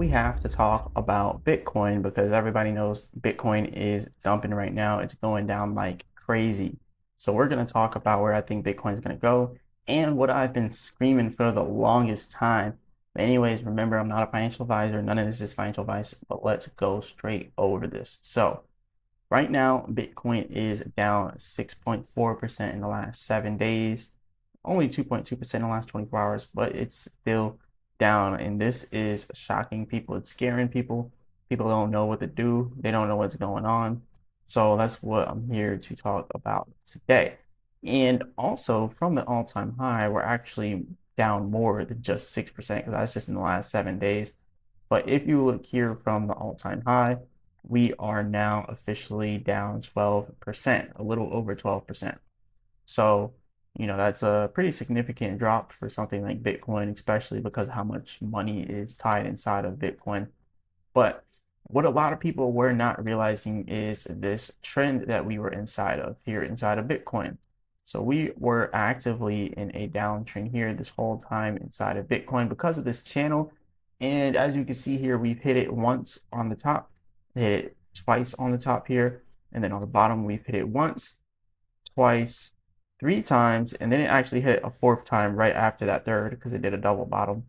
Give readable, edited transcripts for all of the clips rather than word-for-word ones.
we have to talk about Bitcoin because everybody knows Bitcoin is dumping right now. It's going down like crazy. So we're going to talk about where I think Bitcoin is going to go and what I've been screaming for the longest time. But anyways, remember, I'm not a financial advisor. None of this is financial advice, but let's go straight over this. So right now, Bitcoin is down 6.4% in the last 7 days, only 2.2% in the last 24 hours, but it's still down. And this is shocking people. It's scaring people. People don't know what to do, they don't know what's going on. So that's what I'm here to talk about today. And also, from the all time high, we're actually down more than just 6% because that's just in the last 7 days. But if you look here from the all time high, we are now officially down 12%, a little over 12%. So, that's a pretty significant drop for something like Bitcoin, especially because how much money is tied inside of Bitcoin. But what a lot of people were not realizing is this trend that we were inside of here inside of Bitcoin. So we were actively in a downtrend here this whole time inside of Bitcoin because of this channel. And as you can see here, we've hit it once on the top, hit it twice on the top here, and then on the bottom, we've hit it once, twice, three times, and then it actually hit a fourth time right after that third because it did a double bottom.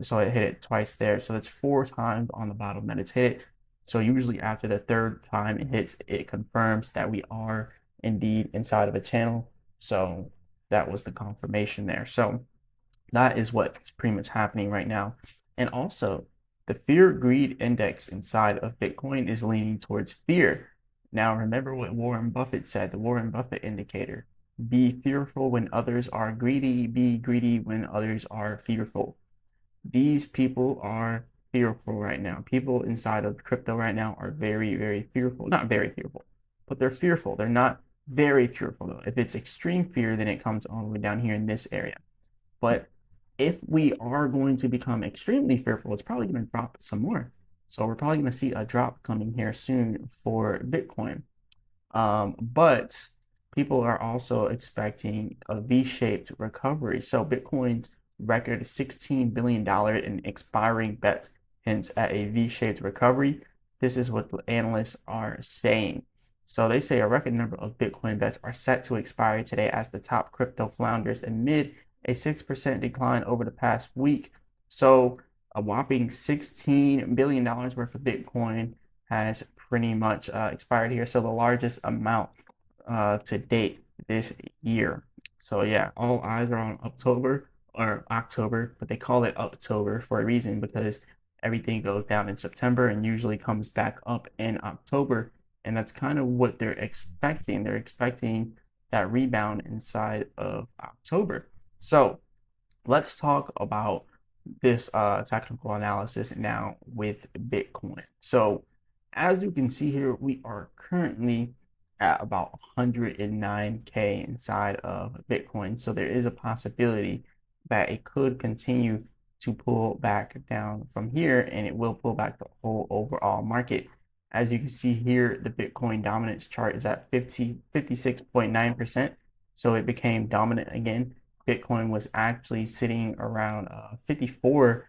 So it hit it twice there. So that's four times on the bottom that it's hit it. So usually after the third time it hits, it confirms that we are indeed inside of a channel. So that was the confirmation there. So that is what's pretty much happening right now. And also, the fear greed index inside of Bitcoin is leaning towards fear. Now, remember what Warren Buffett said, the Warren Buffett indicator: be fearful when others are greedy, be greedy when others are fearful. These people are fearful right now. People inside of crypto right now are very, very fearful. Not very fearful, but they're fearful. They're not very fearful though. If it's extreme fear, then it comes all the way down here in this area. But if we are going to become extremely fearful, it's probably going to drop some more. So we're probably going to see a drop coming here soon for Bitcoin. But people are also expecting a V-shaped recovery. So Bitcoin's record $16 billion in expiring bets hints at a V-shaped recovery. This is what the analysts are saying. So they say a record number of Bitcoin bets are set to expire today as the top crypto flounders amid a 6% decline over the past week. So a whopping $16 billion worth of Bitcoin has pretty much expired here. So the largest amount to date this year. So yeah, all eyes are on October, but they call it Uptober for a reason because everything goes down in September and usually comes back up in October. And that's kind of what they're expecting. They're expecting that rebound inside of October. So let's talk about this technical analysis now with Bitcoin. So as you can see here, we are currently at about 109K inside of Bitcoin. So there is a possibility that it could continue to pull back down from here, and it will pull back the whole overall market. As you can see here, the Bitcoin dominance chart is at 56.9%. So it became dominant again. Bitcoin was actually sitting around 54%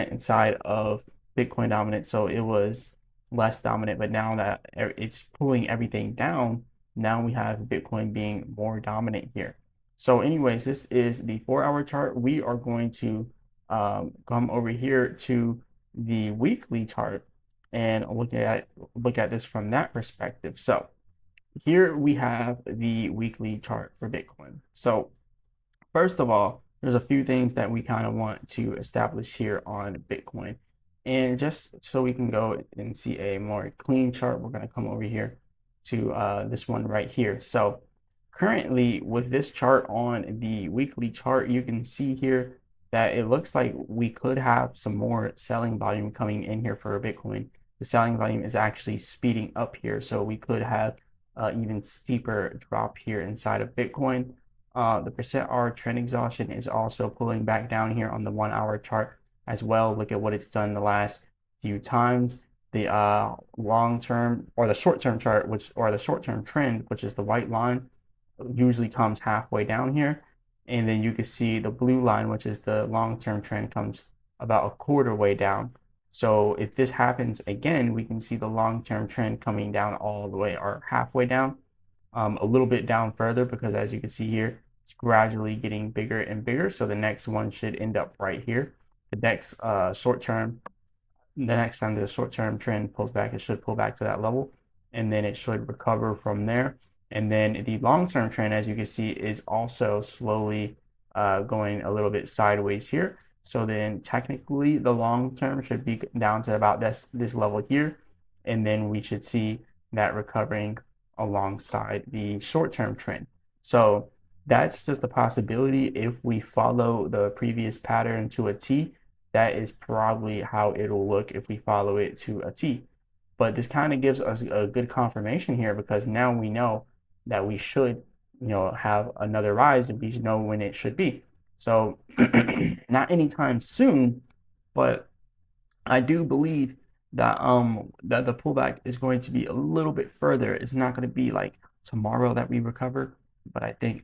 inside of Bitcoin dominance. So it was less dominant, but now that it's pulling everything down, now we have Bitcoin being more dominant here. So anyways, this is the 4-hour chart. We are going to come over here to the weekly chart and look at this from that perspective. So here we have the weekly chart for Bitcoin. So first of all, there's a few things that we kind of want to establish here on Bitcoin. And just so we can go and see a more clean chart, we're going to come over here to this one right here. So currently with this chart on the weekly chart, you can see here that it looks like we could have some more selling volume coming in here for Bitcoin. The selling volume is actually speeding up here. So we could have even steeper drop here inside of Bitcoin. The percent R trend exhaustion is also pulling back down here on the 1-hour chart as well. Look at what it's done the last few times. The long-term or the short-term chart, or the short-term trend, which is the white line, usually comes halfway down here. And then you can see the blue line, which is the long-term trend, comes about a quarter way down. So if this happens again, we can see the long-term trend coming down all the way or halfway down, a little bit down further, because as you can see here, it's gradually getting bigger and bigger. So the next one should end up right here. The next the next time the short-term trend pulls back, it should pull back to that level, and then it should recover from there. And then the long-term trend, as you can see, is also slowly going a little bit sideways here. So then technically the long term should be down to about this level here. And then we should see that recovering alongside the short-term trend. So that's just a possibility. If we follow the previous pattern to a T, that is probably how it'll look if we follow it to a T. But this kind of gives us a good confirmation here, because now we know that we should, have another rise, and we should know when it should be. So not anytime soon, but I do believe that that the pullback is going to be a little bit further. It's not going to be like tomorrow that we recover, but I think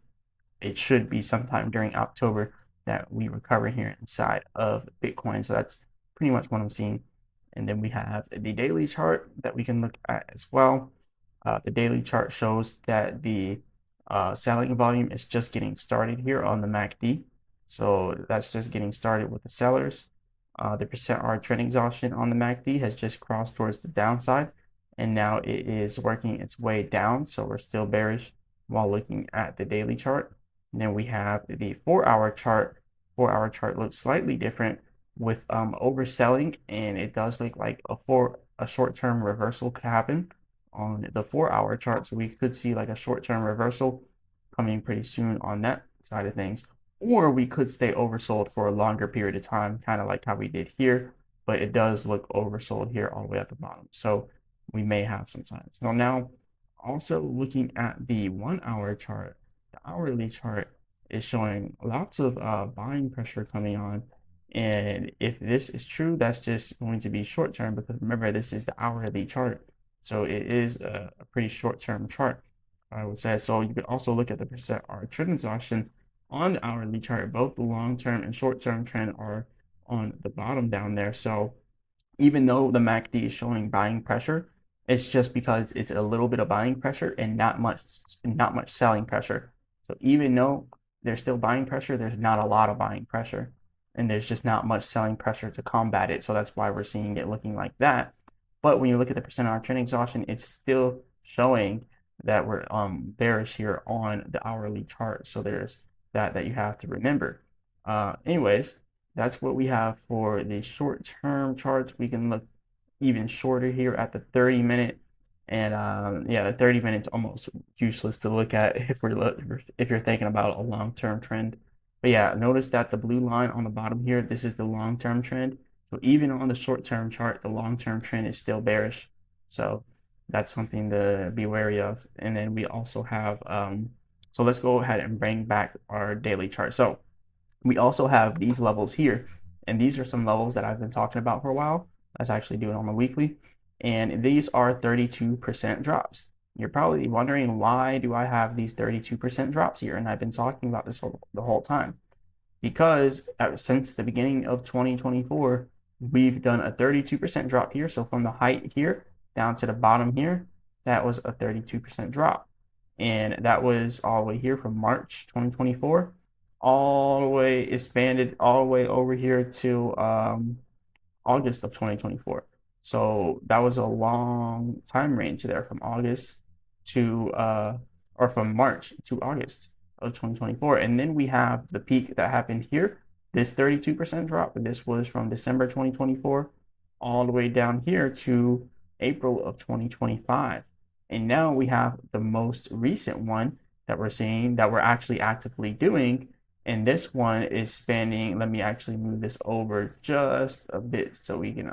it should be sometime during October that we recover here inside of Bitcoin. So that's pretty much what I'm seeing. And then we have the daily chart that we can look at as well. The daily chart shows that the selling volume is just getting started here on the MACD. So that's just getting started with the sellers. The %R trend exhaustion on the MACD has just crossed towards the downside, and now it is working its way down. So we're still bearish while looking at the daily chart. And then we have the 4-hour chart. 4-hour chart looks slightly different with overselling, and it does look like a short-term reversal could happen on the 4-hour chart. So we could see like a short-term reversal coming pretty soon on that side of things. Or we could stay oversold for a longer period of time, kind of like how we did here, but it does look oversold here all the way at the bottom. So we may have some time. So now also looking at the 1-hour chart, the hourly chart is showing lots of buying pressure coming on. And if this is true, that's just going to be short term, because remember, this is the hourly chart. So it is a pretty short term chart, I would say. So you could also look at the %R trend exhaustion on the hourly chart. Both the long-term and short-term trend are on the bottom down there. So even though the MACD is showing buying pressure, it's just because it's a little bit of buying pressure and not much selling pressure. So even though there's still buying pressure, there's not a lot of buying pressure, and there's just not much selling pressure to combat it. So that's why we're seeing it looking like that. But when you look at the %R trend exhaustion, it's still showing that we're bearish here on the hourly chart. So there's that you have to remember. Anyways, that's what we have for the short-term charts. We can look even shorter here at the 30-minute, and yeah, the 30 minutes almost useless to look at if you're thinking about a long-term trend. But yeah, notice that the blue line on the bottom here, this is the long-term trend. So even on the short-term chart, the long-term trend is still bearish. So that's something to be wary of. And then we also have so let's go ahead and bring back our daily chart. So we also have these levels here, and these are some levels that I've been talking about for a while. Let's actually do it on the weekly. And these are 32% drops. You're probably wondering, why do I have these 32% drops here? And I've been talking about this the whole time. Because since the beginning of 2024, we've done a 32% drop here. So from the height here down to the bottom here, that was a 32% drop. And that was all the way here from March 2024, all the way expanded all the way over here to August of 2024. So that was a long time range there, from August to or from March to August of 2024. And then we have the peak that happened here, this 32% drop. And this was from December 2024 all the way down here to April of 2025. And now we have the most recent one that we're seeing, that we're actually actively doing. And this one is spanning, let me actually move this over just a bit so we can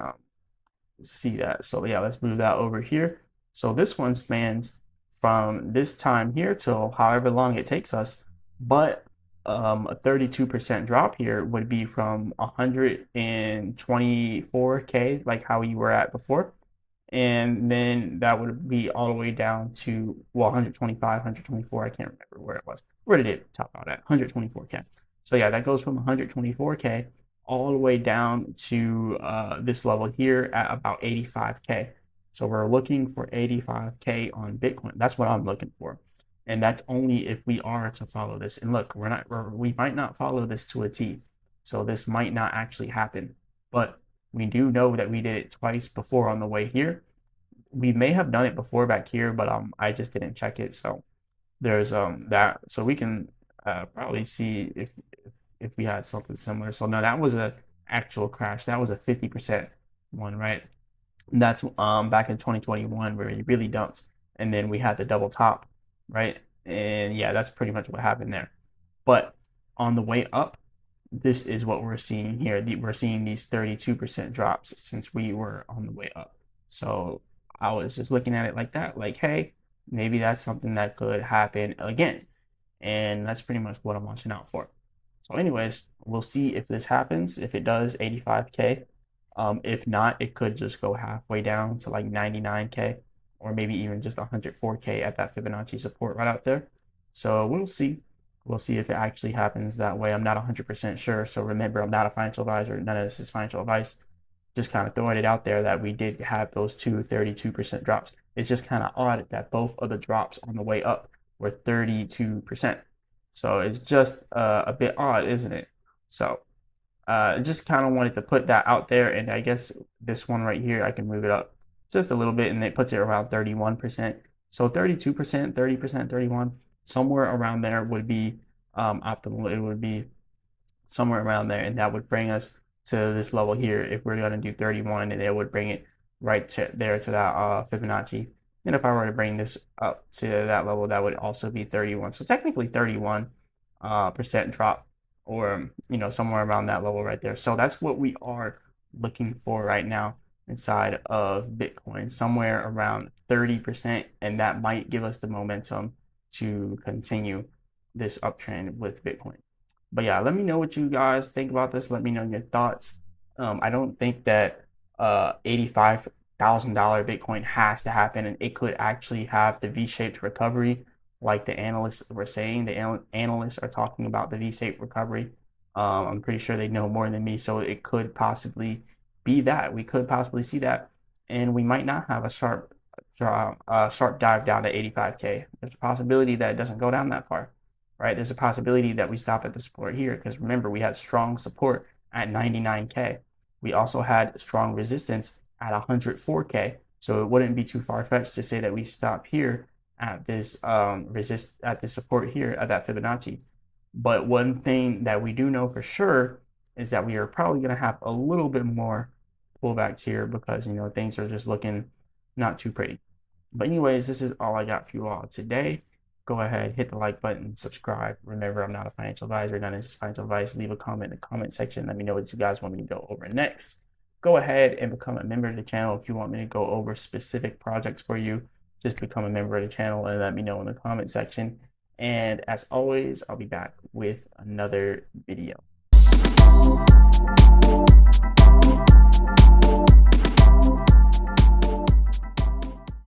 see that. So yeah, let's move that over here. So this one spans from this time here till however long it takes us. But a 32% drop here would be from 124K, like how you were at before. And then that would be all the way down to, well, 125, 124. I can't remember where it was. Where did it top out at? 124K. So yeah, that goes from 124K all the way down to this level here at about 85K. So we're looking for 85K on Bitcoin. That's what I'm looking for. And that's only if we are to follow this. And look, we might not follow this to a T. So this might not actually happen. But we do know that we did it twice before on the way here. We may have done it before back here, but I just didn't check it. So there's that. So we can probably see if we had something similar. So now that was a actual crash. That was a 50% one, right? And that's back in 2021 where he really dumped, and then we had the double top, right? And yeah, that's pretty much what happened there. But on the way up, this is what we're seeing here. We're seeing these 32% drops since we were on the way up. So I was just looking at it like that, like, hey, maybe that's something that could happen again. And that's pretty much what I'm watching out for. So anyways, we'll see if this happens. If it does, 85K. If not, it could just go halfway down to like 99K, or maybe even just 104K at that Fibonacci support right out there. So we'll see. We'll see if it actually happens that way. I'm not 100% sure. So remember, I'm not a financial advisor. None of this is financial advice. Just kind of throwing it out there that we did have those 32% drops. It's just kind of odd that both of the drops on the way up were 32%. So it's just a bit odd, isn't it? So just kind of wanted to put that out there. And I guess this one right here, I can move it up just a little bit, and it puts it around 31%. So 32%, 30%, 31, somewhere around there would be optimal. It would be somewhere around there, and that would bring us to this level here. If we're going to do 31, and it would bring it right to there to that Fibonacci. And if I were to bring this up to that level, that would also be 31. So technically 31% drop, or somewhere around that level right there. So that's what we are looking for right now inside of Bitcoin, somewhere around 30%, and that might give us the momentum to continue this uptrend with Bitcoin. But yeah, let me know what you guys think about this. Let me know your thoughts. I don't think that $85,000 Bitcoin has to happen, and it could actually have the V-shaped recovery like the analysts were saying. The analysts are talking about the V-shaped recovery. I'm pretty sure they know more than me, so it could possibly be that. We could possibly see that, and we might not have a sharp dive down to 85K. There's a possibility that it doesn't go down that far, right? There's a possibility that we stop at the support here, because remember, we had strong support at 99K. We also had strong resistance at 104K. So it wouldn't be too far-fetched to say that we stop here at this support here at that Fibonacci. But one thing that we do know for sure is that we are probably going to have a little bit more pullbacks here, because things are just looking not too pretty. But anyways, this is all I got for you all today. Go ahead, hit the like button, subscribe. Remember, I'm not a financial advisor. None of this is financial advice. Leave a comment in the comment section. Let me know what you guys want me to go over next. Go ahead and become a member of the channel. If you want me to go over specific projects for you, just become a member of the channel and let me know in the comment section. And as always, I'll be back with another video.